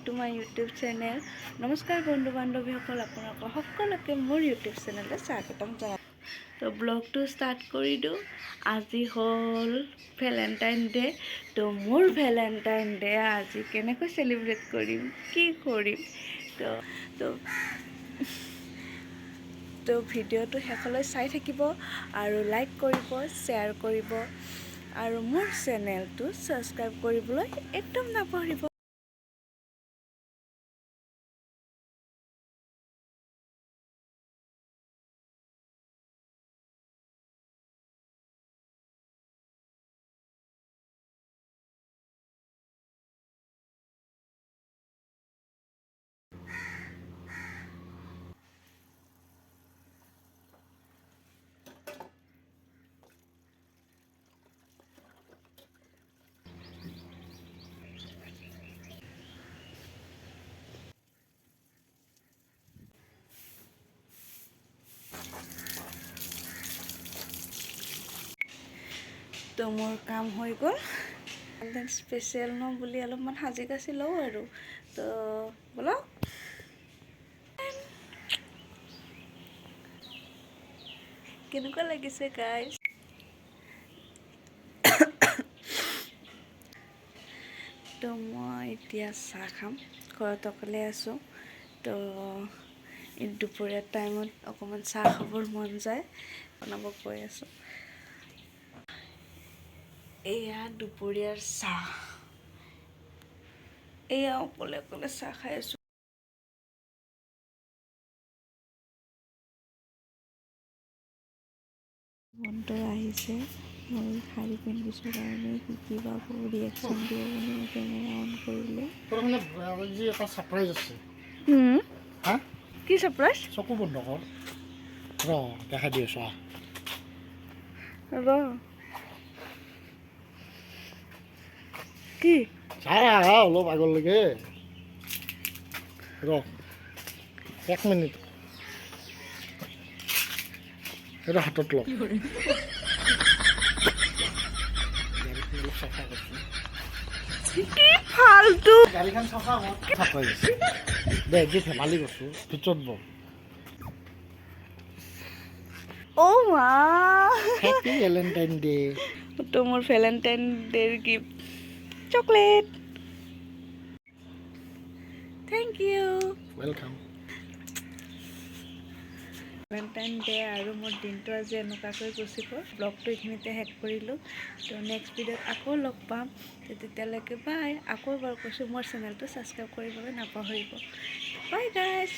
To my YouTube channel. নমস্কাৰ বন্ধু বান্ধৱীসকল, আপোনালোকৰ সকলোকে মোৰ ইউটিউব চেনেললৈ স্বাগতম জনাই। তো ব্লগটো ষ্টাৰ্ট কৰি দিওঁ। আজি হ'ল ভেলেণ্টাইন ডে'। তো মোৰ ভেলেণ্টাইন ডে' আজি কেনেকৈ চেলিব্ৰেট কৰিম, কি কৰিম, তো ভিডিঅ'টো শেষলৈ চাই থাকিব আৰু লাইক কৰিব, শ্বেয়াৰ কৰিব আৰু মোৰ চেনেলটো ছাবস্ক্ৰাইব কৰিবলৈ একদম নাপাহৰিব। তো মোৰ কাম হৈ গ'ল। স্পেচিয়েল ন বুলি অলপমান সাজি কাচি লওঁ আৰু। তো ব'লক। কেনেকুৱা লাগিছে গাইজ? তো মই এতিয়া চাহ খাম, ঘৰত অকলে আছোঁ। তো দুপৰীয়া টাইমত অকণমান চাহ খাবৰ মন যায়, বনাব গৈ আছোঁ। এয়া দুপৰীয়াৰ চাহ, এয়া অকলে অকলে চাহ খাই আছোঁ। মনটো আহিছে, মই শাৰী পিন্ধিছোঁ কাৰণে শিকিবা ৰিয়েকশ্যন দিয়ে বুলি মই কেমেৰা অন কৰিলোঁ। এটা ছাৰপ্ৰাইজ আছে। হা? কি ছাৰপ্ৰাইজ? চকু বন্ধ কৰ, ৰ দেখাই দি আছোঁ। ৰ কি চাই আহা অলপ আগলৈকে, ৰ 1 মিনিট, সেইটো হাতত ল। কি ফাল্টু গাড়ীখন চাফা কৰ। দে যি ধেমালি কৰিছোঁ, ভিতৰত ব। অ' মা, হেপী ভেলেণ্টাইন ডে। তো মোৰ ভেলেণ্টাইন ডে'ৰ gift chocolate. Thank you. Welcome. Valentine day' আৰু মোৰ দিনটো আজি এনেকুৱাকৈ গুচি গ'ল। ব্লগটো এইখিনিতে শেষ কৰিলোঁ। তো নেক্সট ভিডিঅ'ত আকৌ লগ পাম। তো তেতিয়ালৈকে বাই। আকৌ এবাৰ কৈছোঁ, মোৰ চেনেলটো ছাবস্ক্ৰাইব কৰিবলৈ নাপাহৰিব। বাই গাইজ।